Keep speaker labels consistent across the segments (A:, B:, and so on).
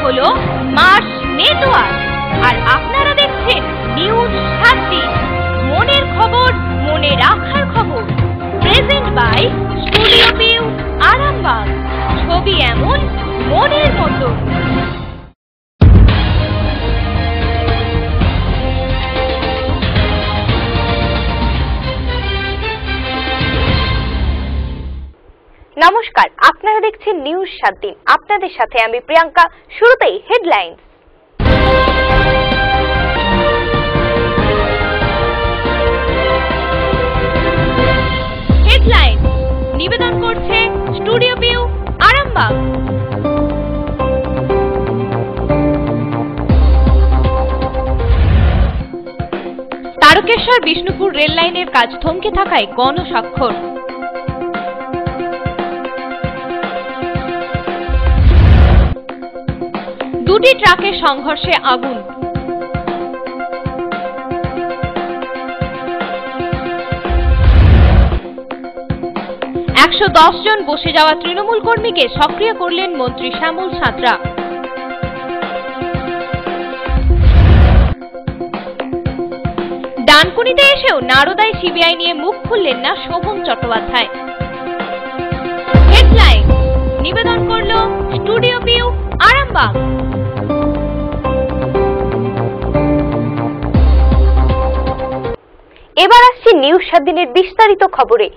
A: হলো March network, আর আপনারা দেখছেন নিউজ 7 দিন। মনের খবর, মনে রাখার খবর। Present by studio view, Arambagh. ছবি এমন, মনের মতো।
B: নমস্কার, আপনারা দেখছেন নিউজ 7 দিন। আপনাদের সাথে আমি প্রিয়াঙ্কা। শুরুতেই হেডলাইন্স।
A: নিবেদন করছে studio view, Arambagh. Tarakeswar Bishnupur rail লাইনের কাজ থমকে থাকায় গণস্বাক্ষর। দুটি ট্রাকের সংঘর্ষে আগুন। $110 জন বসে যাওয়া তৃণমূল কর্মীকে সক্রিয় করলেন মন্ত্রী শ্যামল সাঁতরা। ডানকুনিতে এসেও নারদায় সিবিআই নিয়ে মুখ খুললেন না শোভন চট্টোপাধ্যায়। হেডলাইন নিবেদন করল স্টুডিও ভিউ, আরামবাগ।
B: এবার আসছি নিউজ 7 দিনের বিস্তারিত খবরে।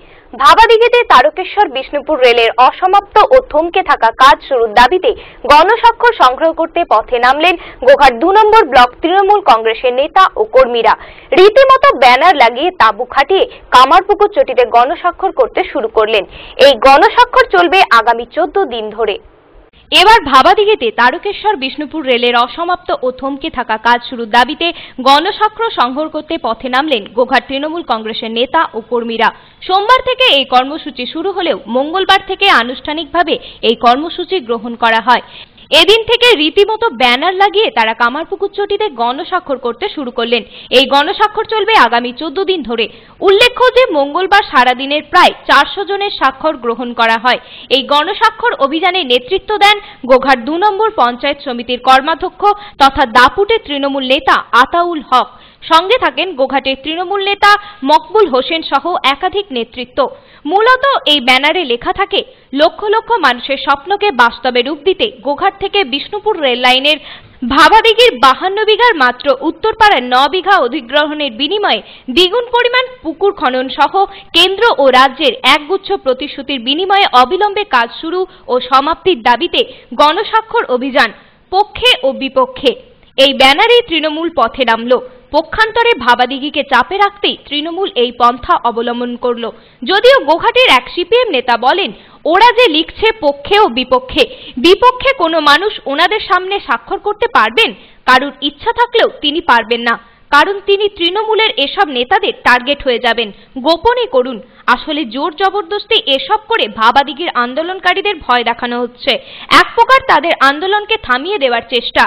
B: ভাবাদিঘিতে তারকেশ্বর বিষ্ণুপুর রেলের অসমাপ্ত ও থমকে থাকা কাজ শুরুর দাবিতে গণস্বাক্ষর সংগ্রহ করতে পথে নামলেন গোঘাট 2 নম্বর ব্লক তৃণমূল কংগ্রেসের নেতা ও কর্মীরা। রীতিমতো ব্যানার লাগিয়ে তাঁবু খাটিয়ে কামারপুকুর চটিতে গণস্বাক্ষর করতে শুরু করলেন। এই গণস্বাক্ষর চলবে আগামী 14 দিন ধরে।
A: এবার ভাবাদিঘিতে তারকেশ্বর বিষ্ণুপুর রেলের অসমাপ্ত ও থমকে থাকা কাজ শুরুর দাবিতে গণস্বাক্ষর সংগ্রহ করতে পথে নামলেন গোঘাট তৃণমূল কংগ্রেসের নেতা ও কর্মীরা। সোমবার থেকে এই কর্মসূচি শুরু হলেও মঙ্গলবার থেকে আনুষ্ঠানিকভাবে এই কর্মসূচি গ্রহণ করা হয়। এদিন থেকে রীতিমতো ব্যানার লাগিয়ে তারা কামারপুকুর চটিতে গণস্বাক্ষর করতে শুরু করলেন। এই গণস্বাক্ষর চলবে আগামী 14 দিন ধরে। উল্লেখ্য যে মঙ্গলবার সারাদিনের প্রায় 400 জনের স্বাক্ষর গ্রহণ করা হয়। এই গণস্বাক্ষর অভিযানে নেতৃত্ব দেন গোঘাট 2 নম্বর পঞ্চায়েত সমিতির কর্মাধ্যক্ষ তথা দাপুটের তৃণমূল নেতা আতাউল হক। সঙ্গে থাকেন গোঘাটের তৃণমূল নেতা মকবুল হোসেন সহ একাধিক নেতৃত্ব। মূলত এই ব্যানারে লেখা থাকে, লক্ষ লক্ষ মানুষের স্বপ্নকে বাস্তবে রূপ দিতে গোঘাট থেকে বিষ্ণুপুর রেল লাইনের ভাবাদিঘির 52 বিঘার মাত্র উত্তরপাড়ার 9 বিঘা অধিগ্রহণের বিনিময়ে দ্বিগুণ পরিমাণ পুকুর খনন সহ কেন্দ্র ও রাজ্যের একগুচ্ছ প্রতিশ্রুতির বিনিময়ে অবিলম্বে কাজ শুরু ও সমাপ্তির দাবিতে গণস্বাক্ষর অভিযান পক্ষে ও বিপক্ষে। এই ব্যানারে তৃণমূল পথে নামল। পক্ষান্তরে ভাবাদিঘিকে চাপে রাখতেই তৃণমূল এই পন্থা অবলম্বন করল। যদিও গোঘাটের এক সিপিএম নেতা বলেন, ওরা যে লিখছে পক্ষে ও বিপক্ষে, বিপক্ষে কোনো মানুষ ওনাদের সামনে স্বাক্ষর করতে পারবেন? কারুর ইচ্ছা থাকলেও তিনি পারবেন না, কারণ তিনি তৃণমূলের এসব নেতাদের টার্গেট হয়ে যাবেন। গোপনে করুন। আসলে জোর জবরদস্তি এসব করে ভাবাদিঘির আন্দোলনকারীদের ভয় দেখানো হচ্ছে। এক প্রকার তাদের আন্দোলনকে থামিয়ে দেওয়ার চেষ্টা,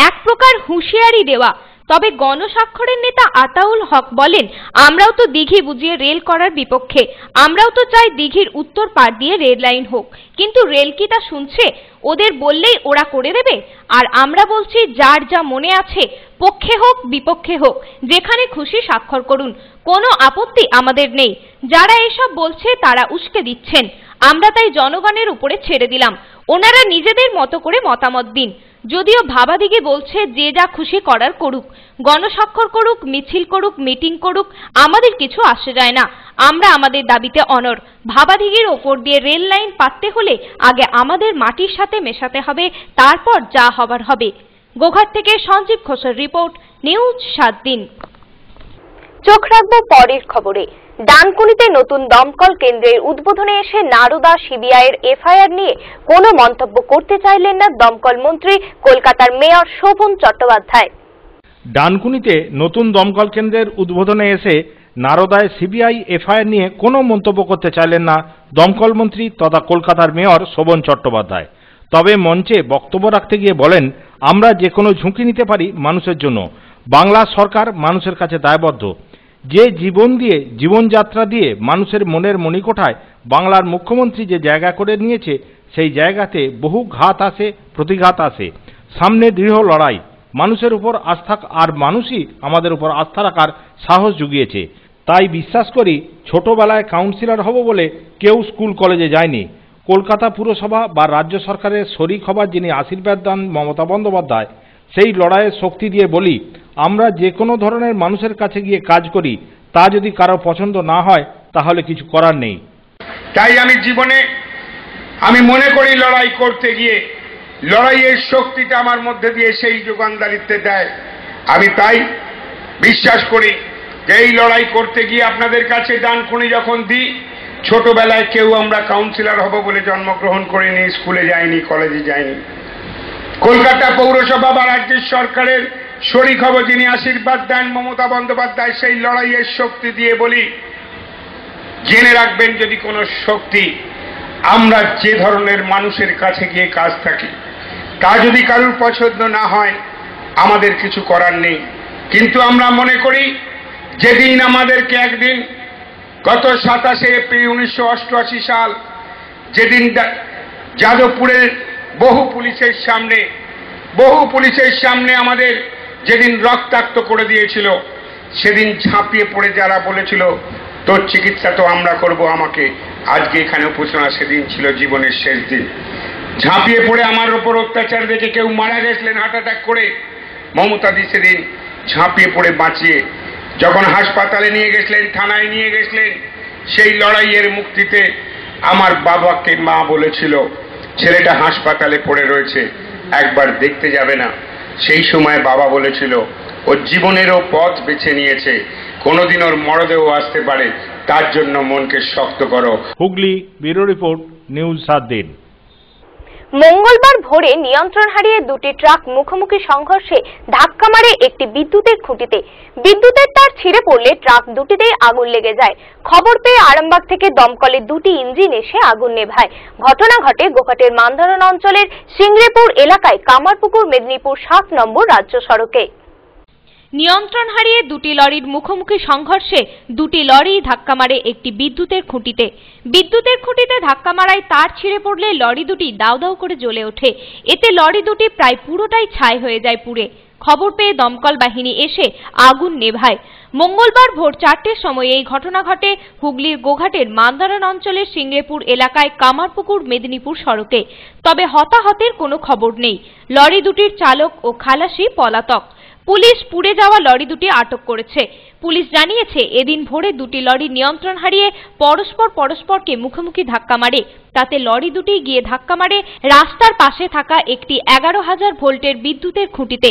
A: এক প্রকার হুঁশিয়ারি দেওয়া। তবে গণস্বাক্ষরের নেতা আতাউল হক বলেন, আমরাও তো দিঘি বুঝিয়ে রেল করার বিপক্ষে, আমরাও তো চাই দিঘির উত্তর পাড় দিয়ে রেল লাইন হোক, কিন্তু রেল কি তা শুনছে? ওদের বললেই ওরা করে দেবে। আর আমরা বলছি, যার যা মনে আছে, পক্ষে হোক বিপক্ষে হোক, যেখানে খুশি স্বাক্ষর করুন, কোনো আপত্তি আমাদের নেই। যারা এসব বলছে তারা উস্কে দিচ্ছেন। আমরা তাই জনগণের উপরে ছেড়ে দিলাম, ওনারা নিজেদের মতো করে মতামত দিন। যদিও ভাবাদিঘি বলছে যে যা খুশি করার করুক, গণস্বাক্ষর করুক, মিছিল করুক, মিটিং করুক, আমাদের কিছু আসে যায় না। আমরা আমাদের দাবিতে অনড়। ভাবাদিঘির ওপর দিয়ে রেল লাইন পাততে হলে আগে আমাদের মাটির সাথে মেশাতে হবে, তারপর যা হবার হবে। গোঘাট থেকে সঞ্জীব ঘোষের রিপোর্ট, নিউজ 7 দিন।
B: চোখ রাখবো পরের খবরে। ডানকুনিতে নতুন দমকল কেন্দ্রের উদ্বোধনে এসে নারদা সিবিআইয়ের এফআইআর নিয়ে কোনো মন্তব্য করতে চাইলেন না দমকল মন্ত্রী কলকাতার মেয়র শোভন চট্টোপাধ্যায়।
C: ডানকুনিতে নতুন দমকল কেন্দ্রের উদ্বোধনে এসে নারদায় সিবিআই এফআইআর নিয়ে কোনো মন্তব্য করতে চাইলেন না দমকল মন্ত্রী তথা কলকাতার মেয়র শোভন চট্টোপাধ্যায়। তবে মঞ্চে বক্তব্য রাখতে গিয়ে বলেন, আমরা যে কোনো ঝুঁকি নিতে পারি মানুষের জন্য। বাংলা সরকার মানুষের কাছে দায়বদ্ধ। যে জীবন দিয়ে, জীবনযাত্রা দিয়ে মানুষের মনের মণিকোঠায় বাংলার মুখ্যমন্ত্রী যে জায়গা করে নিয়েছে, সেই জায়গাতে বহু ঘাত আসে, প্রতিঘাত আসে। সামনে দৃঢ় লড়াই, মানুষের উপর আস্থা আর মানুষই আমাদের উপর আস্থা রাখার সাহস জুগিয়েছে। তাই বিশ্বাস করি ছোটবেলায় কাউন্সিলর হব বলে কেউ স্কুল কলেজে যায়নি। কলকাতা পুরসভা বা রাজ্য সরকারের শরিক হবার যিনি আশীর্বাদ দান মমতা বন্দ্যোপাধ্যায়, সেই লড়াইয়ের শক্তি দিয়ে বলি আমরা যে কোনো ধরনের মানুষের কাছে গিয়ে কাজ করি, তা যদি কারো পছন্দ না হয় তাহলে কিছু করার নেই।
D: তাই আমি মনে করি লড়াই করতে গিয়ে লড়াইয়ের শক্তিটা আমার মধ্যে দিয়ে সেই যোগানদারিত্বে দেয়। আমি তাই বিশ্বাস করি যে এই লড়াই করতে গিয়ে আপনাদের কাছে ডানকুনি যখন দিই, ছোটবেলায় কেউ আমরা কাউন্সিলর হব বলে জন্মগ্রহণ করিনি, স্কুলে যাইনি, কলেজে যাইনি। কলকাতা পৌরসভা বা রাজ্যের সরকারের শরিক হব যিনি আশীর্বাদ দেন মমতা বন্দ্যোপাধ্যায়, সেই লড়াইয়ের শক্তি দিয়ে বলি জেনে রাখবেন যদি কোনো শক্তি আমরা যে ধরনের মানুষের কাছে গিয়ে কাজ থাকি তা যদি কারুর পছন্দ না হয় আমাদের কিছু করার নেই। কিন্তু আমরা মনে করি যেদিন আমাদেরকে একদিন গত 27শে এপ্রিল 1988 সাল যেদিন যাদবপুরের বহু পুলিশের সামনে আমাদের যেদিন রক্তাক্ত করে দিয়েছিল, সেদিন ঝাঁপিয়ে পড়ে যারা বলেছিল তোর চিকিৎসা তো আমরা করব, আমাকে আজকে এখানে উপস্থিত, সেদিন ছিল জীবনের শেষ দিন। ঝাঁপিয়ে পড়ে আমার উপর অত্যাচার দেখে কেউ মারা গেছিলেন হার্ট অ্যাটাক করে, মমতাদি সেদিন ঝাঁপিয়ে পড়ে বাঁচিয়ে যখন হাসপাতালে নিয়ে গেছিলেন, থানায় নিয়ে গেছিলেন, সেই লড়াইয়ের মুক্তিতে আমার বাবাকে মা বলেছিল ছেলেটা হাসপাতালে পড়ে রয়েছে, একবার দেখতে যাবে না? সেই সময় বাবা বলেছিল ওর জীবনেরও পথ বেছে নিয়েছে, কোনোদিন ওর মরদেহ আসতে পারে, তার জন্য মনকে শক্ত করো।
C: হুগলি ব্যুরো রিপোর্ট, নিউজ 7 দিন।
B: মঙ্গলবার ভোরে নিয়ন্ত্রণ হারিয়ে দুটি ট্রাক মুখোমুখি সংঘর্ষে ধাক্কা মারে একটি বিদ্যুতের খুঁটিতে। বিদ্যুতের তার ছিঁড়ে পড়লে ট্রাক দুটিতেই আগুন লেগে যায়। খবর পেয়ে আরামবাগ থেকে দমকলের দুটি ইঞ্জিন এসে আগুন নেভায়। ঘটনা ঘটে গোঘাটের মান্দারণ অঞ্চলের সিংড়েপুর এলাকায় কামারপুকুর মেদিনীপুর 7 নম্বর রাজ্য সড়কে।
A: নিয়ন্ত্রণ হারিয়ে দুটি লরির মুখোমুখি সংঘর্ষে দুটি লরি ধাক্কা মারে একটি বিদ্যুতের খুঁটিতে। বিদ্যুতের খুঁটিতে ধাক্কা মারায় তার ছিঁড়ে পড়লে লরি দুটি দাউ দাউ করে জ্বলে ওঠে। এতে লরি দুটি প্রায় পুরোটাই ছাই হয়ে যায় পুড়ে। খবর পেয়ে দমকল বাহিনী এসে আগুন নেভায়। মঙ্গলবার ভোর 4টের সময় এই ঘটনা ঘটে হুগলির গোঘাটের মান্দারণ অঞ্চলের সিংড়েপুর এলাকায় কামারপুকুর মেদিনীপুর সড়কে। তবে হতাহতের কোনো খবর নেই। লরি দুটির চালক ও খালাসি পলাতক। পুলিশ পুড়ে যাওয়া লরি দুটি আটক করেছে। পুলিশ জানিয়েছে এদিন ভোরে দুটি লরি নিয়ন্ত্রণ হারিয়ে পরস্পরকে মুখোমুখি ধাক্কা মারে। তাতে লরি দুটি গিয়ে ধাক্কা মারে রাস্তার পাশে থাকা একটি 11,000 ভোল্টের বিদ্যুতের খুঁটিতে।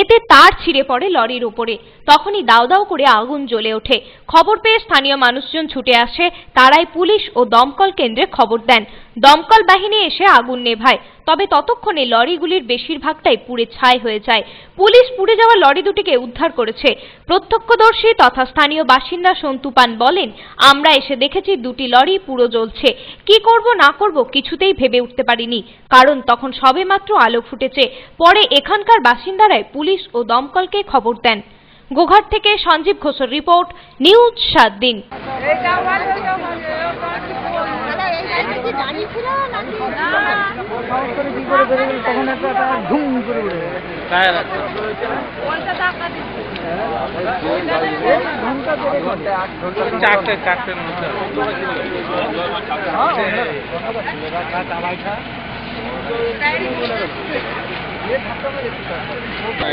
A: এতে তার ছিঁড়ে পড়ে লরির উপরে। তখনই দাউ দাউ করে আগুন জ্বলে ওঠে। খবর পেয়ে স্থানীয় মানুষজন ছুটে আসে। তারাই পুলিশ ও দমকল কেন্দ্রে খবর দেন। দমকল বাহিনী এসে আগুন নেভায়। তবে ততক্ষণে লরিগুলির বেশিরভাগটাই পুড়ে ছাই হয়ে যায়। পুলিশ পুড়ে যাওয়া লরি দুটিকে উদ্ধার করেছে। প্রত্যক্ষদর্শী তথা স্থানীয় বাসিন্দা সন্তু পান বলেন, আমরা এসে দেখেছি দুটি লরি পুরো জ্বলছে। কি করব না করব কিছুতেই ভেবে উঠতে পারিনি, কারণ তখন সবেমাত্র আলো ফুটেছে। পরে এখানকার বাসিন্দারাই পুলিশ ও দমকলকে খবর দেন। গোঘাট থেকে সঞ্জীব ঘোষের রিপোর্ট, নিউজ 7 দিন।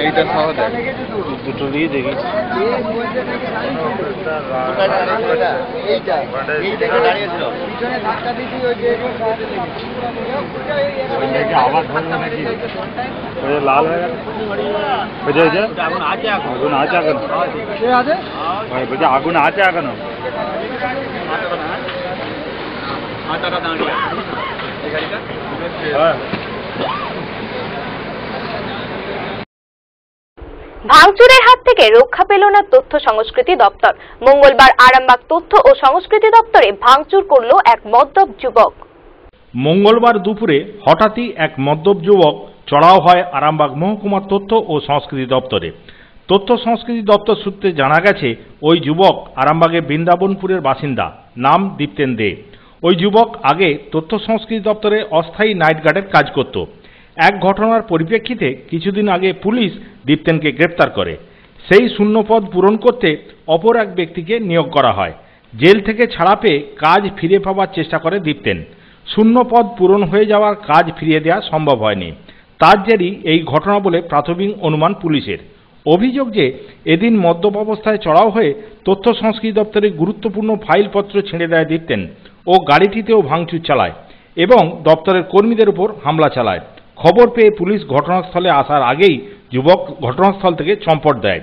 E: এইটা সহ দুটো দিয়ে দেখি আবার ধরলো নাকি লাল হয়ে গেছে আগুন আছে এখনো বলছে আগুন আছে এখনো হ্যাঁ।
B: ভাঙচুরের হাত থেকে রক্ষা পেল না তথ্য সংস্কৃতি দপ্তর। মঙ্গলবার আরামবাগ তথ্য ও সংস্কৃতি দপ্তরে ভাঙচুর করল এক মদ্যপ যুবক।
C: মঙ্গলবার দুপুরে হঠাৎই এক মদ্যপ যুবক চড়াও হয় আরামবাগ মহকুমার তথ্য ও সংস্কৃতি দপ্তরে। তথ্য সংস্কৃতি দপ্তর সূত্রে জানা গেছে ওই যুবক আরামবাগের বৃন্দাবনপুরের বাসিন্দা, নাম দীপ্তেন দে। ওই যুবক আগে তথ্য সংস্কৃতি দপ্তরে অস্থায়ী নাইট গার্ডের কাজ করত। এক ঘটনার পরিপ্রেক্ষিতে কিছুদিন আগে পুলিশ দীপ্তেনকে গ্রেপ্তার করে। সেই শূন্যপদ পূরণ করতে অপর এক ব্যক্তিকে নিয়োগ করা হয়। জেল থেকে ছাড়া পেয়ে কাজ ফিরে পাওয়ার চেষ্টা করে দীপ্তেন। শূন্যপদ পূরণ হয়ে যাওয়ার কাজ ফিরিয়ে দেওয়া সম্ভব হয়নি। তার জেরই এই ঘটনা বলে প্রাথমিক অনুমান পুলিশের। অভিযোগ যে এদিন মদ্যপ অবস্থায় চড়াও হয়ে তথ্য সংস্কৃতি দপ্তরের গুরুত্বপূর্ণ ফাইলপত্র ছিঁড়ে দেয় দীপ্তেন ও গাড়িটিতেও ভাঙচুর চালায় এবং দপ্তরের কর্মীদের উপর হামলা চালায়। খবর পেয়ে পুলিশ ঘটনাস্থলে আসার আগেই যুবক ঘটনাস্থল থেকে চম্পট দেয়।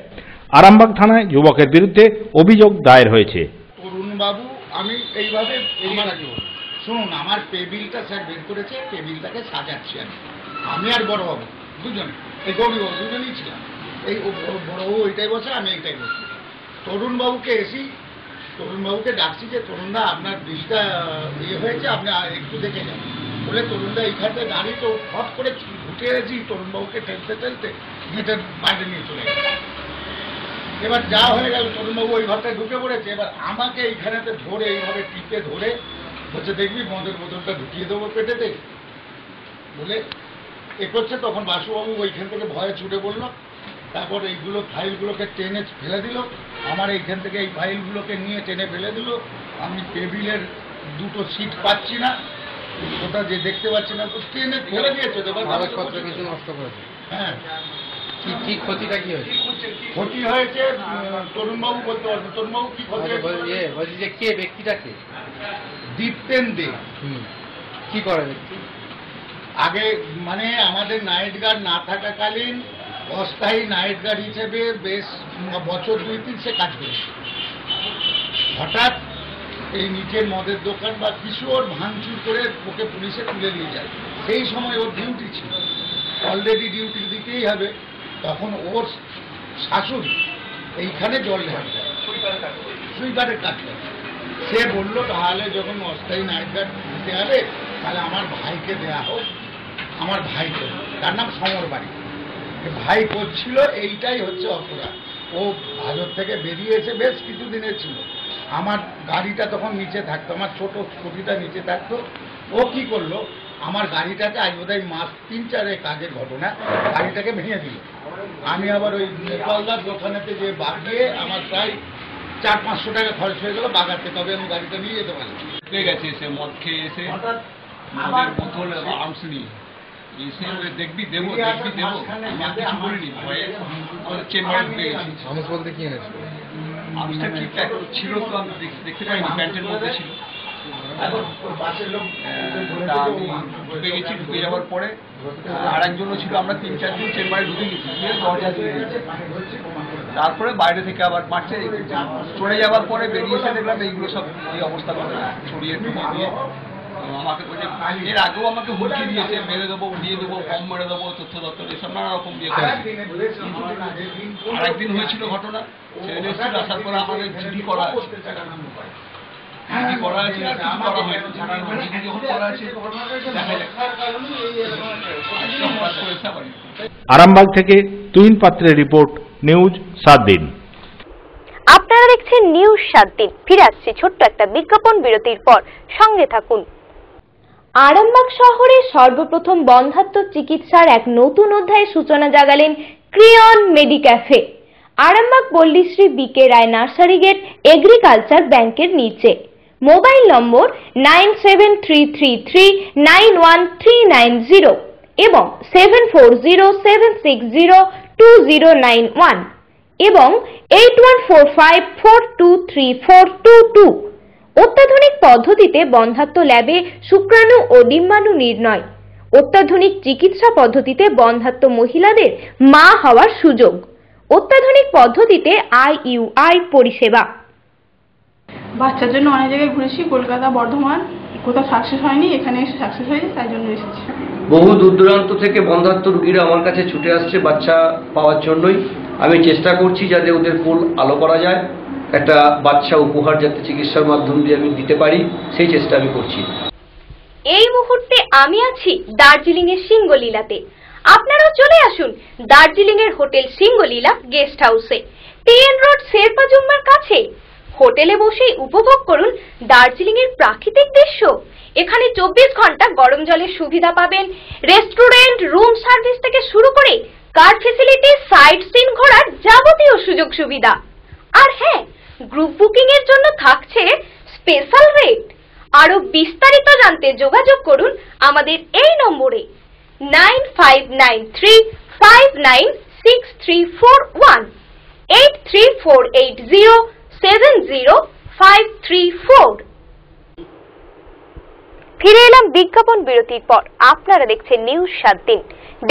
C: আরামবাগ থানায় যুবকের বিরুদ্ধে অভিযোগ দায়ের হয়েছে।
F: তরুণ বাবু, আমি এইভাবে শুনুন, আমার টেবিলটা স্যার বের করেছে, টেবিলটাকে সাজাচ্ছি আমি আর বড় বাবু দুজনে, এই গৌরী বাবু দুজনেই ছিলাম। এই বড় বাবু ওইটাই বসে, আমি এইটাই বসি। তরুণবাবুকে তরুণবাবুকে ডাকছি যে তরুণদা আপনার ডিশটা হয়েছে, আপনি একটু দেখে যান বলে তরুণদা এইখানটা দাঁড়িয়ে তো হট করে ঘুটে এসেছি, তরুণবাবুকে ঠেলতে গেটের বাইরে নিয়ে চলে গেছে। এবার যা হয়ে গেল, তরুণবাবু ওই ঘরটায় ঢুকে পড়েছে। এবার আমাকে এইখানেতে ধরে এইভাবে টিপে ধরে বলছে দেখবি মদের বোতলটা ঢুকিয়ে দেবো পেটেতে বলে এ করছে। তখন বাসুবাবু ওইখান থেকে ভয়ে ছুটে পড়লো। তারপর এইগুলো ফাইলগুলোকে টেনে ফেলে দিল, আমার এইখান থেকে এই ফাইলগুলোকে নিয়ে টেনে ফেলে দিল। আমি টেবিলের দুটো সিট পাচ্ছি না, ওটা যে দেখতে পাচ্ছি না, তো টেনে ফেলে দিয়েছে।
G: কিছু নষ্ট করেছে।
F: হ্যাঁ,
G: কি ক্ষতিটা কি হয়েছে?
F: ক্ষতি হয়েছে তরুণবাবু বলতে পারবে। তরুণবাবু কি ক্ষতি
G: বলছি যে কে ব্যক্তিটা কে?
F: দীপ্তেন দে।
G: কি করে ব্যক্তি?
F: আগে মানে আমাদের নাইট গার্ড না থাকাকালীন অস্থায়ী নাইট গার্ড হিসেবে বেশ বছর 2-3 সে কাজ করেছে। হঠাৎ এই নিচের মদের দোকান বা কিছু ওর ভাঙচুর করে ওকে পুলিশে তুলে নিয়ে যায়। সেই সময় ওর ডিউটি ছিল, অলরেডি ডিউটি দিতেই হবে। তখন ওর শাশুড়ি এইখানে জল ঢালতে সুইপারের কাজ করে। সে বললো তাহলে যখন অস্থায়ী নাইট গার্ড দিতে হবে তাহলে আমার ভাইকে দেয়া হোক। আমার ভাইকে, তার নাম সমর বাড়ি, ভাই করছিল। এইটাই হচ্ছে অপরাধ। ও হাজত থেকে বেরিয়েছে, বেশ কিছুদিনের ছিল। আমার গাড়িটা তখন নিচে থাকতো, আমার ছোট স্কুটিটা নিচে থাকতো। ও কি করলো, আমার গাড়িটাকে আজ বোধহয় মাস 3-4 কাজের ঘটনা, গাড়িটাকে ভেঙে দিল। আমি আবার ওই নেপালদার দোকানেতে যে বাগিয়ে আমার প্রায় 400-500 টাকা খরচ হয়ে গেল বাগাতে, তবে আমি গাড়িটা নিয়ে যেতে পারি।
H: গেছে এসে মদ খেয়ে এসে মদের বোতল আর্মস নিয়ে এসে দেখবি দেবো আমি কিছু বলিনি, ভয়ে আমাদের চেম্বারে ঢুকে গেছি।
G: আর্মস বলতে কি এনেছে?
H: আর্মসটা কি ছিল তো আমি দেখতে পাইনি, প্যান্টের মধ্যে ছিল। ঢুকে গেছি, ঢুকে যাওয়ার পরে আর একজনও ছিল, আমরা 3-4 জন চেম্বারে ঢুকে গেছি, গিয়ে দরজা দিয়ে গেছি। তারপরে বাইরে থেকে আবার মারছে, চলে যাওয়ার পরে বেরিয়ে এসে দেখলাম এইগুলো সব এই অবস্থা করে ছড়িয়ে দিয়ে আমাকে এর আগেও আমাকে হুমকি দিয়েছে, মেরে দেবো, দিয়ে দেবো, কম মেরে দেবো, তথ্য দপ্তর এসব নানা রকম দিয়ে করেছে। আর একদিন হয়েছিল ঘটনা, ছেলে এসেছিল, আসার পরে আমাদের জিডি করা আছে, জিডি করা আছে আর কিছু করা হয়নি। জিডি যখন করা আছে দেখা যাক।
C: আরামবাগ থেকে তুহিন পাত্রের রিপোর্ট, নিউজ 7 দিন।
B: আপনারা দেখছেন নিউজ 7 দিন। ফিরে আসছি ছোট্ট একটা বিজ্ঞাপন বিরতির পর, সঙ্গে থাকুন।
A: আরামবাগ শহরে সর্বপ্রথম বন্ধ্যাত্ব চিকিৎসার এক নতুন অধ্যায়ের সূচনা জাগালেন ক্রিয়ন মেডিক্যাফে। আরামবাগ পল্লীশ্রী বিকে রায় নার্সারি গেট এগ্রিকালচার ব্যাংকের নিচে। মোবাইল নম্বর 9733391390 এবং 7407602091 এবং 8145423422। অত্যাধুনিক পদ্ধতিতে বন্ধ্যাত্ব ল্যাবে শুক্রাণু ও ডিম্বাণু নির্ণয়। অত্যাধুনিক চিকিৎসা পদ্ধতিতে বন্ধ্যাত্ব মহিলাদের মা হওয়ার সুযোগ। অত্যাধুনিক পদ্ধতিতে IUI পরিষেবা।
I: বাচ্চার জন্য অনেক জায়গায় ঘুরেছি, কলকাতা, বর্ধমান, কোথাও সাকসেস হয়নি, এখানে এসে সাকসেস হয়েছে, তাই জন্য এসেছি।
J: বহু দূর দূরান্ত থেকে বন্ধ্যাত্ব রোগীরা আমার কাছে ছুটে আসছে বাচ্চা পাওয়ার জন্যই। আমি চেষ্টা করছি যাতে ওদের ফুল আলো করা যায়, একটা বাচ্চা উপহার যাতে চিকিৎসার মাধ্যম দিয়ে আমি দিতে পারি, সেই চেষ্টা আমি করছি।
B: এই মুহূর্তে আমি আছি দার্জিলিং এর সিঙ্গলীলাতে। আপনারাও চলে আসুন দার্জিলিং এর হোটেল সিঙ্গলীলা গেস্ট হাউসে, TN রোড শেরপা জুম্মার কাছে। হোটেলে বসেই উপভোগ করুন দার্জিলিং এর প্রাকৃতিক দৃশ্য। এখানে 24 ঘন্টা গরম জলের সুবিধা পাবেন, রেস্টুরেন্ট, রুম সার্ভিস থেকে শুরু করে কার ফ্যাসিলিটি, সাইট সিন ঘোরার যাবতীয় সুযোগ সুবিধা। আর হ্যাঁ, গ্রুপ বুকিং এর জন্য থাকছে স্পেশাল রেট। আরো বিস্তারিত জানতে যোগাযোগ করুন আমাদের এই নম্বরে 9593596341 8348070534। ফিরে এলাম বিজ্ঞাপন বিরতির পর। আপনারা দেখছেন নিউজ 7 দিন।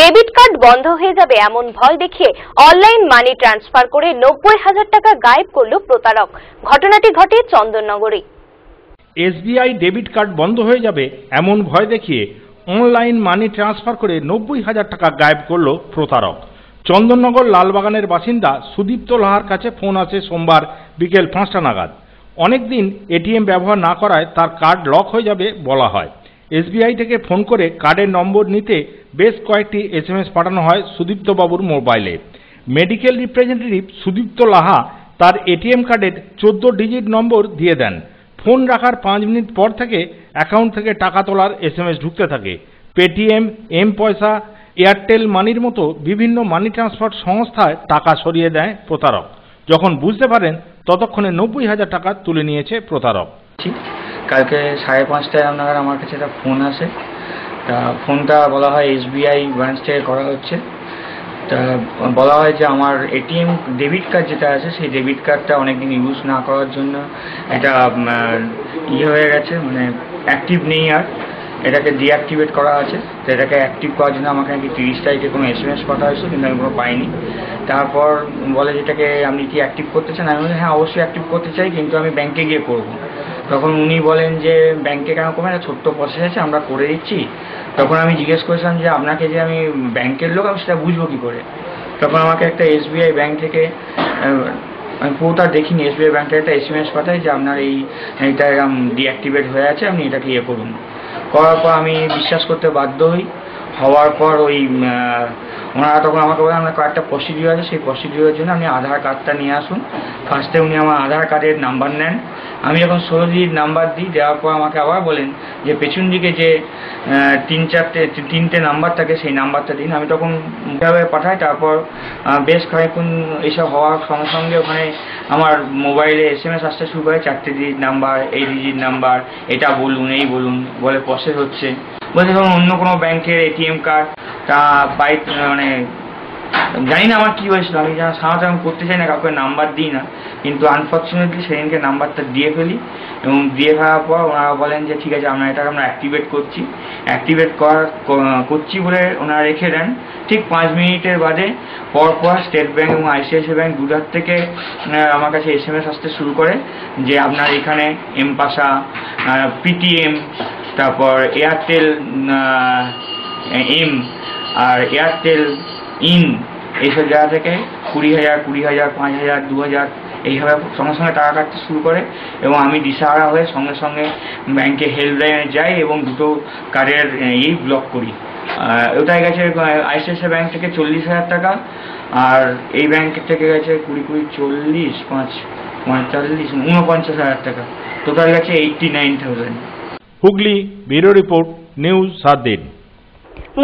B: ডেবিট কার্ড বন্ধ হয়ে যাবে এমন ভয় দেখিয়ে অনলাইন মানি ট্রান্সফার করে 90,000 টাকা গায়েব করল প্রতারক। ঘটনাটি ঘটে চন্দননগরে।
C: এসবিআই ডেবিট কার্ড বন্ধ হয়ে যাবে এমন ভয় দেখিয়ে অনলাইন মানি ট্রান্সফার করে 90,000 টাকা গায়েব করল প্রতারক। চন্দননগর লালবাগানের বাসিন্দা সুদীপ্ত লাহার কাছে ফোন আসে সোমবার বিকেল 5টা নাগাদ। অনেকদিন এটিএম ব্যবহার না করায় তার কার্ড লক হয়ে যাবে বলা হয়। এসবিআই থেকে ফোন করে কার্ডের নম্বর নিতে বেশ কয়েকটি SMS পাঠানো হয় সুদীপ্ত বাবুর মোবাইলে। মেডিকেল রিপ্রেজেন্টেটিভ সুদীপ্ত লাহা তার এটিএম কার্ডের 14 ডিজিট নম্বর দিয়ে দেন। ফোন রাখার 5 মিনিট পর থেকে অ্যাকাউন্ট থেকে টাকা তোলার SMS ঢুকতে থাকে। পেটিএম, এম পয়সা, এয়ারটেল মানির মতো বিভিন্ন মানি ট্রান্সফার সংস্থায় টাকা সরিয়ে দেয় প্রতারক। যখন বুঝতে পারেন ততক্ষণে 90,000 টাকা তুলে নিয়েছে প্রতারক।
K: কালকে 5:30টায় আপনার আমার কাছে একটা ফোন আসে। তা ফোনটা বলা হয় এসবিআই ব্রাঞ্চ থেকে করা হচ্ছে। তা বলা হয় যে আমার এটিএম ডেবিট কার্ড যেটা আছে সেই ডেবিট কার্ডটা অনেকদিন ইউজ না করার জন্য এটা হয়ে গেছে, মানে অ্যাক্টিভ নেই, আর এটাকে ডিঅ্যাক্টিভেট করা আছে। তো এটাকে অ্যাক্টিভ করার জন্য আমাকে নাকি 30 তারিখে কোনো SMS পাঠা হয়েছে, কিন্তু আমি কোনো পাইনি। তারপর বলে যেটাকে আপনি কি অ্যাক্টিভ করতে চান? আমি বলি হ্যাঁ অবশ্যই অ্যাক্টিভ করতে চাই, কিন্তু আমি ব্যাংকে গিয়ে করবো। তখন উনি বলেন যে ব্যাংকে কেন করবেন, একটা ছোট্ট প্রসেস আছে, আমরা করে দিচ্ছি। তখন আমি জিজ্ঞেস করেছিলাম যে আপনাকে যে আমি ব্যাংকের লোক, আমি সেটা বুঝবো কী করে? তখন আমাকে একটা SBI ব্যাংক থেকে, আমি পুরোটা দেখিনি, SBI ব্যাংক থেকে একটা SMS পাঠায় যে আপনার এইটা ডিঅ্যাক্টিভেট হয়ে আছে, আপনি এটাকে করুন। করার পর আমি বিশ্বাস করতে বাধ্য হই। হওয়ার পর ওনারা তখন আমাকে বলেন আপনার কয়েকটা প্রসিডিওর আছে, সেই প্রসিডিওরের জন্য আপনি আধার কার্ডটা নিয়ে আসুন। ফার্স্টে উনি আমার আধার কার্ডের নাম্বার নেন। আমি যখন 16 ডিজিট নাম্বার দিই, দেওয়ার পর আমাকে আবার বলেন যে পেছন দিকে যে 3-4টে নাম্বার থাকে সেই নাম্বারটা দিন। আমি তখন কীভাবে পাঠাই। তারপর বেশ কয়েকক্ষণ এইসব হওয়ার সঙ্গে সঙ্গে ওখানে আমার মোবাইলে SMS আসতে শুরু করে, 4টে ডিজিট নাম্বার, এই ডিজিট নাম্বার, এটা বলুন, এই বলুন, বলে প্রসেস হচ্ছে। বলছে ধরুন অন্য কোনো ব্যাংকের এটিএম কার্ড, তা মানে জানি না আমার কী হয়েছিল। আমি সাধারণত আমি করতে চাই না, কাউকে নাম্বার দিই না, কিন্তু আনফর্চুনেটলি সেদিনকে নাম্বারটা দিয়ে ফেলি। এবং দিয়ে ফেলার পর ওনারা বলেন যে ঠিক আছে এটাকে আমরা অ্যাক্টিভেট করছি। অ্যাক্টিভেট করছি বলে ওনারা রেখে দেন। ঠিক 5 মিনিটের বাদে পরপর স্টেট ব্যাঙ্ক এবং ICICI ব্যাঙ্ক দুধার থেকে আমার কাছে SMS আসতে শুরু করে যে আপনার এখানে এম পাশা, PTM, তারপর এয়ারটেল এম, আর এয়ারটেল ইন, এইসব জায়গা থেকে 20,000, 5,000, 2,000 এইভাবে সঙ্গে সঙ্গে টাকা কাটতে শুরু করে। এবং আমি দিশাহারা হয়ে সঙ্গে সঙ্গে ব্যাংকে হেল্পলাইনে যাই এবং দুটো কার্ডের ব্লক করি। ওটাই গেছে ICICI ব্যাংক থেকে 40,000 টাকা, আর এই ব্যাংক থেকে গেছে 40, 5, 45, 49,000 টাকা। টোটাল গেছে 89,000।
C: হুগলি ব্যুরো রিপোর্ট, নিউজ 7 দিন।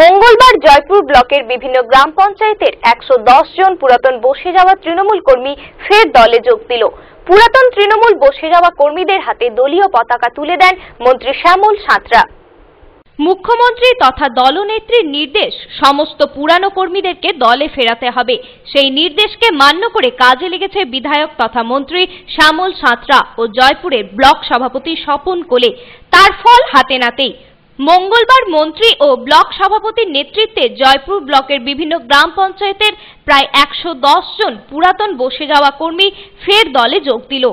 B: মঙ্গলবার জয়পুর ব্লকের বিভিন্ন গ্রাম পঞ্চায়েতের 110 জন পুরাতন বসে যাওয়া তৃণমূল কর্মী ফের দলে যোগ দিল। পুরাতন তৃণমূল বসে যাওয়া কর্মীদের হাতে দলীয় পতাকা তুলে দেন মন্ত্রী শ্যামল সাঁতরা।
A: মুখ্যমন্ত্রী তথা দলনেত্রীর নির্দেশ, সমস্ত পুরানো কর্মীদেরকে দলে ফেরাতে হবে। সেই নির্দেশকে মান্য করে কাজে লেগেছে বিধায়ক তথা মন্ত্রী শ্যামল সাঁতরা ও জয়পুরের ব্লক সভাপতি স্বপন কোলে। তার ফল হাতে নাতেই মঙ্গলবার মন্ত্রী ও ব্লক সভাপতির নেতৃত্বে জয়পুর ব্লকের বিভিন্ন গ্রাম পঞ্চায়েতের প্রায় 110 জন পুরাতন বসে যাওয়া কর্মী ফের দলে যোগ দিল।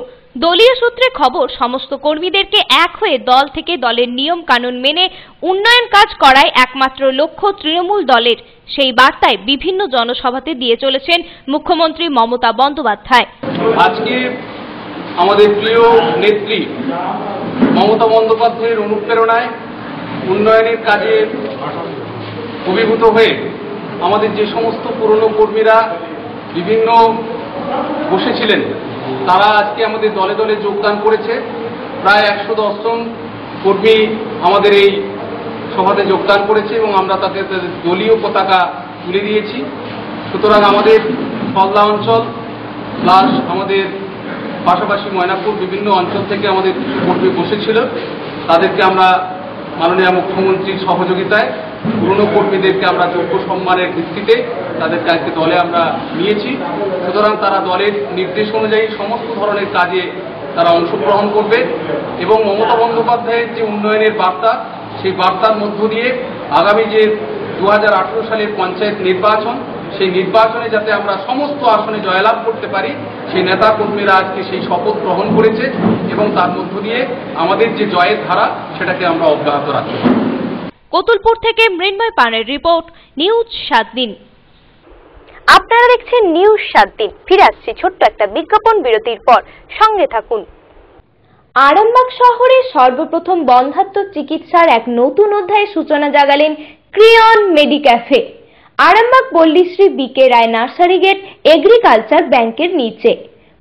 A: দলীয় সূত্রে খবর, সমস্ত কর্মীদেরকে এক হয়ে দল থেকে দলের নিয়ম কানুন মেনে উন্নয়ন কাজ করাই একমাত্র লক্ষ্য তৃণমূল দলের। সেই বার্তায় বিভিন্ন জনসভাতে দিয়ে চলেছেন মুখ্যমন্ত্রী মমতা বন্দ্যোপাধ্যায়।
L: আজকে আমাদের প্রিয় নেত্রী মমতা বন্দ্যোপাধ্যায়ের অনুপ্রেরণায় উন্নয়নের কাজে অভিভূত হয়ে আমাদের যে সমস্ত পুরনো কর্মীরা বিভিন্ন বসেছিলেন তারা আজকে আমাদের দলে দলে যোগদান করেছে। প্রায় 110 জন কর্মী আমাদের এই সভাতে যোগদান করেছে এবং আমরা তাদের দলীয় পতাকা তুলে দিয়েছি। সুতরাং আমাদের ফলদা অঞ্চল প্লাস আমাদের পাশাপাশি ময়নাপুর বিভিন্ন অঞ্চল থেকে আমাদের কিছু কর্মী বসেছিল, তাদেরকে আমরা মাননীয় মুখ্যমন্ত্রীর সহযোগিতায় পুরনো কর্মীদেরকে আমরা যোগ্য সম্মানের ভিত্তিতে তাদেরকে আজকে দলে আমরা নিয়েছি। সুতরাং তারা দলের নির্দেশ অনুযায়ী সমস্ত ধরনের কাজে তারা অংশগ্রহণ করবে এবং মমতা বন্দ্যোপাধ্যায়ের যে উন্নয়নের বার্তা, সেই বার্তার মধ্য দিয়ে আগামী যে 2018 সালের পঞ্চায়েত নির্বাচন, সেই নির্বাচনে যাতে আমরা সমস্ত আসনে জয়লাভ করতে পারি, সেই নেতা কর্মীরা আজকে সেই শপথ গ্রহণ করেছে এবং তার মধ্য দিয়ে আমাদের যে জয়ের ধারা সেটাকে আমরা অব্যাহত রাখব।
A: কতুলপুর থেকে মৃন্ময় পানের রিপোর্ট, নিউজ 7 দিন।
B: আপনারা দেখছেন নিউজ 7 দিন। ফিরে আসছি ছোট্ট একটা বিজ্ঞাপন বিরতির পর, সঙ্গে থাকুন।
A: আরামবাগ শহরে সর্বপ্রথম বন্ধ্যাত্ব চিকিৎসার এক নতুন অধ্যায়ের সূচনা জাগালেন ক্রিয়ন মেডিক্যাফে। আরামবাগ পল্লীশ্রী বিকে রায় নার্সারি গেট এগ্রিকালচার ব্যাংকের নিচে।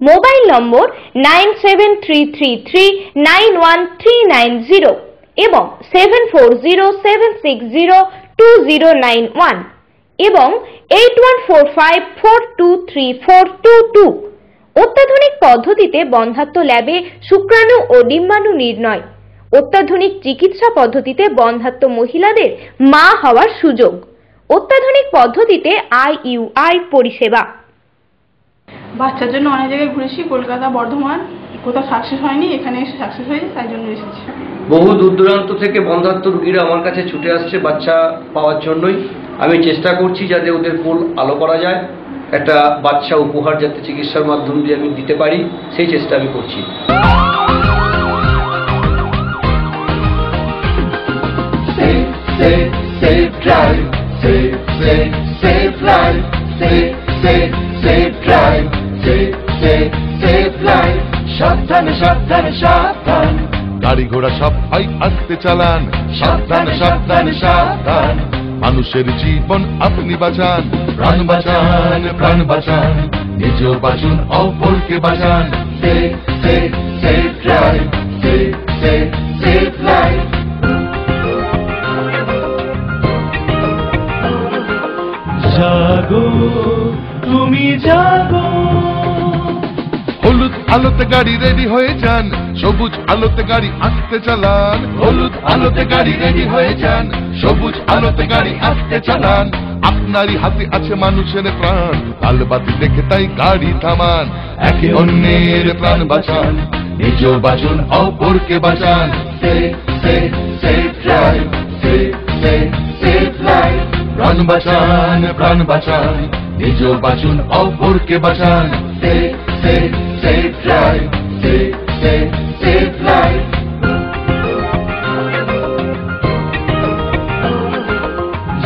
A: মোবাইল নম্বর 9733391390 এবং 7407602091 এবং 8145423422। অত্যাধুনিক পদ্ধতিতে বন্ধ্যাত্ব ল্যাবে শুক্রাণু ও ডিম্বাণু নির্ণয়। অত্যাধুনিক চিকিৎসা পদ্ধতিতে বন্ধ্যাত্ব মহিলাদের মা হওয়ার সুযোগ। অত্যাধুনিক পদ্ধতিতে IUI পরিষেবা।
I: বাচ্চার জন্য অনেক জায়গায় ঘুরেছি, কলকাতা, বর্ধমান, কোথাও সাকসেস হয়নি, এখানে এসে সাকসেস হয়েছে, তাই জন্য এসেছি।
J: বহু দূর দূরান্ত থেকে বন্ধ্যাত্ব রোগীরা আমার কাছে ছুটে আসছে বাচ্চা পাওয়ার জন্যই। আমি চেষ্টা করছি যাতে ওদের পোল আলো করা যায়, একটা বাচ্চা উপহার যাতে চিকিৎসার মাধ্যম দিয়ে আমি দিতে পারি, সেই চেষ্টা আমি করছি।
M: সাবধানে সাবধানে সাবধান, গাড়ি ঘোড়া সব ভাই আস্তে চালান। সাবধানে সাবধানে সাবধান, মানুষের জীবন আপনি বাঁচান। প্রাণ বাঁচান, প্রাণ বাঁচান, নিজেও বাঁচুন, অপরকে বাঁচান। Safe safe safe drive, safe safe safe life. জাগো তুমি জাগো। হলুদ আলোতে গাড়ি রেডি হয়ে যান, সবুজ আলোতে গাড়ি আস্তে চালান। হলুদ আলোতে গাড়ি রেডি হয়ে যান, সবুজ আলোতে গাড়ি আস্তে চালান। আপনারই হাতে আছে মানুষের প্রাণ, লাল বাতি দেখে তাই গাড়ি থামান। একে অন্যের প্রাণ বাঁচান, নিজেও বাঁচুন, অপরকে বাঁচান। Safe safe safe drive, safe safe safe life. প্রাণ বাঁচান, প্রাণ বাঁচান, নিজেও বাঁচুন, অপরকে বাঁচান। Safe safe safe drive, safe safe safe life.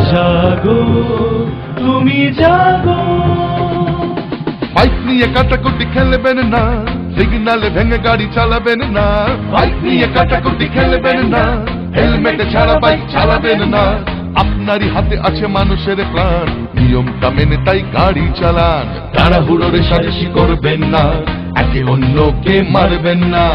M: জাগো তুমি জাগো। বাইক নিয়ে কাটাকুটি খেলবেন না, সিগনালে ভেঙে গাড়ি চালাবেন না। বাইক নিয়ে কাটাকুটি খেলবেন না, হেলমেট ছাড়া বাইক চালাবেন না। আপনারই হাতে আছে মানুষের প্রাণ, নিয়মটা মেনে তাই গাড়ি চালান। তাড়াহুড়ো রেষারেষি করবেন না, একে অন্যকে মারবেন না।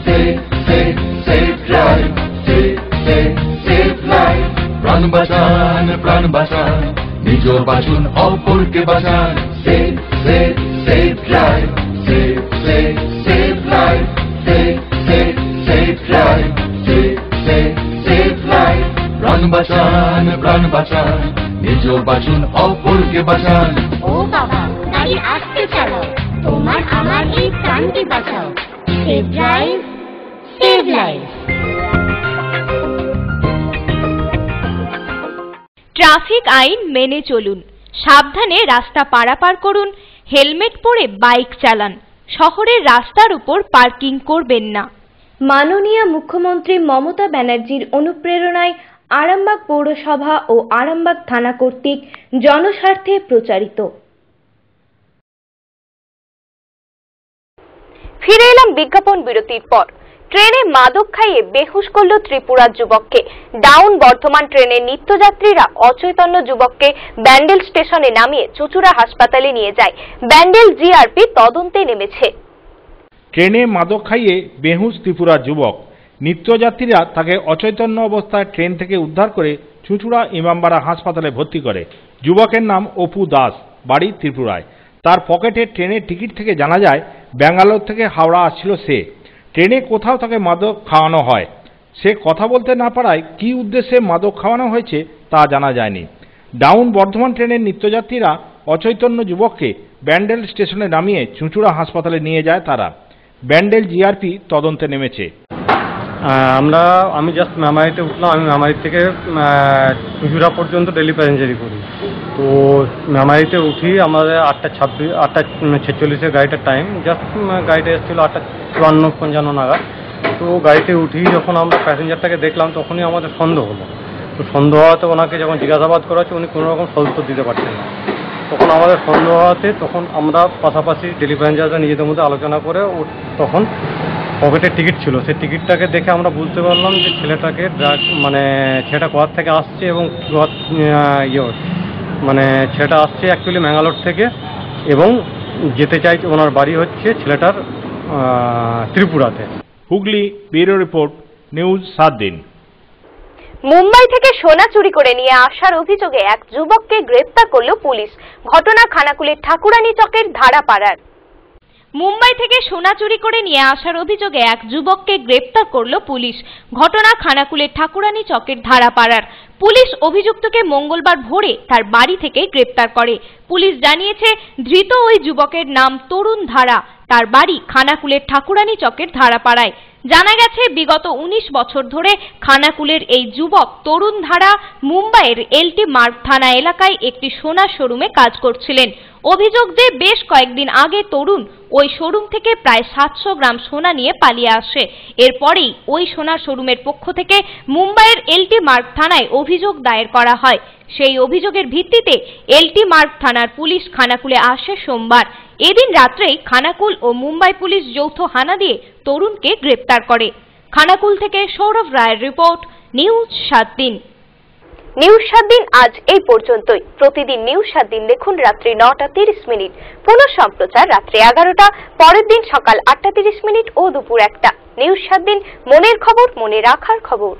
M: Safe safe safe drive, safe safe safe life. প্রাণ বাঁচান, প্রাণ বাঁচান, নিজেও বাঁচুন, অপরকে বাঁচান। Safe safe safe drive, safe safe safe life. Safe safe safe drive, safe safe safe life. প্রাণ বাঁচান, প্রাণ বাঁচান, নিজেও বাঁচুন, অপরকে বাঁচান।
N: ও বাবা, গাড়ি আস্তে চালাও, তোমার আমার এই প্রাণটি বাঁচাও। Save drive, save life.
A: Traffic আইন মেনে চলুন, সাবধানে রাস্তা পারাপার করুন, হেলমেট পরে বাইক চালান, শহরের রাস্তার উপর পার্কিং করবেন না। মাননীয় মুখ্যমন্ত্রী মমতা ব্যানার্জির অনুপ্রেরণায় আরামবাগ পৌরসভা ও আরামবাগ থানা কর্তৃক জনস্বার্থে প্রচারিত।
B: ফিরে এলাম বিজ্ঞাপন বিরতির পর। ট্রেনে মাদক খাইয়ে বেহুশ করল ত্রিপুরার যুবককে। ডাউন বর্ধমান ট্রেনের নিত্যযাত্রীরা অচৈতন্য যুবককে ব্যান্ডেল স্টেশনে নামিয়ে চুচুড়া হাসপাতালে নিয়ে যায়। ব্যান্ডেল জিআরপি তদন্তে নেমেছে।
C: ট্রেনে মাদক খাইয়ে বেহুঁশ ত্রিপুরার যুবক। নিত্যযাত্রীরা তাকে অচৈতন্য অবস্থায় ট্রেন থেকে উদ্ধার করে চুঁচুড়া ইমামবাড়া হাসপাতালে ভর্তি করে। যুবকের নাম অপু দাস, বাড়ি ত্রিপুরায়। তার পকেটে ট্রেনের টিকিট থেকে জানা যায় ব্যাঙ্গালোর থেকে হাওড়া আসছিল সে। ট্রেনে কোথাও তাকে মাদক খাওয়ানো হয়। সে কথা বলতে না পারায় কী উদ্দেশ্যে মাদক খাওয়ানো হয়েছে তা জানা যায়নি। ডাউন বর্ধমান ট্রেনের নিত্যযাত্রীরা অচৈতন্য যুবককে ব্যান্ডেল স্টেশনে নামিয়ে চুঁচুড়া হাসপাতালে নিয়ে যায় তারা। ব্যান্ডেল জিআরপি তদন্তে নেমেছে।
O: আমি জাস্ট মেমারিতে উঠলাম। আমি মেমারি থেকে চুঁচুড়া পর্যন্ত ডেলি প্যাসেঞ্জারি করি। তো মেমারিতে উঠি আমাদের 8:46 গাড়িটার টাইম। জাস্ট গাড়িটা এসেছিলো 8:54-55 নাগাদ। তো গাড়িতে উঠি যখন আমরা প্যাসেঞ্জারটাকে দেখলাম তখনই আমাদের সন্দেহ হলো। তো সন্দেহ হওয়াতে ওনাকে যখন জিজ্ঞাসাবাদ করা হচ্ছে উনি কোনো রকম সদুত্তর দিতে পারছেন না। তখন আমাদের সন্দেহ হওয়াতে তখন আমরা পাশাপাশি ডেলি প্যাসেঞ্জাররা নিজেদের মধ্যে আলোচনা করে তখন পকেটের টিকিট ছিল, সেই টিকিটটাকে দেখে আমরা বুঝতে পারলাম যে ছেলেটাকে ছেলেটা কোথা থেকে আসছে এবং ছেলেটা আসছে অ্যাকচুয়ালি ম্যাঙ্গালোর থেকে এবং যেতে চাইছে, ওনার বাড়ি হচ্ছে ছেলেটার ত্রিপুরাতে।
C: হুগলি ব্যুরো রিপোর্ট, নিউজ 7 দিন।
B: মুম্বাই থেকে সোনা চুরি করে নিয়ে আসার অভিযোগে এক যুবককে গ্রেপ্তার করল পুলিশ। ঘটনা খানাকুলের ঠাকুরানী চকের ধারাপাড়ার।
A: মুম্বাই থেকে সোনা চুরি করে নিয়ে আসার অভিযোগে এক যুবককে গ্রেপ্তার করল পুলিশ। ঘটনা খানাকুলের ঠাকুরানী চকের ধারাপাড়ার। পুলিশ অভিযুক্তকে মঙ্গলবার ভোরে তার বাড়ি থেকে গ্রেপ্তার করে। পুলিশ জানিয়েছে ধৃত ওই যুবকের নাম তরুণ ধারা। তার বাড়ি খানাকুলের ঠাকুরানী চকের ধারাপাড়ায়। জানা গেছে বিগত 19 বছর ধরে খানাকুলের এই যুবক তরুণ ধারা মুম্বাইয়ের এলটি মার্গ থানা এলাকায় একটি সোনার শোরুমে কাজ করছিলেন। অভিযোগ যে বেশ কয়েকদিন আগে তরুণ ওই শোরুম থেকে প্রায় 700 গ্রাম সোনা নিয়ে পালিয়ে আসে। এরপরেই ওই সোনার শোরুমের পক্ষ থেকে মুম্বাইয়ের এলটি মার্গ থানায় অভিযোগ দায়ের করা হয়। সেই অভিযোগের ভিত্তিতে এলটি মার্গ থানার পুলিশ খানাকুলে আসে সোমবার। এদিন রাত্রেই খানাকুল ও মুম্বাই পুলিশ যৌথ হানা দিয়ে তরুণকে গ্রেপ্তার করে। খানাকুল থেকে সৌরভ রায়ের রিপোর্ট, নিউজ 7 দিন।
B: নিউজ 7 দিন আজ এই পর্যন্তই। প্রতিদিন নিউজ 7 দিন দেখুন রাত্রি 9:30। পুনঃ সম্প্রচার রাত্রি 11টা, পরের দিন সকাল 8:30 ও দুপুর 1টা। নিউজ 7 দিন, মনের খবর, মনে রাখার খবর।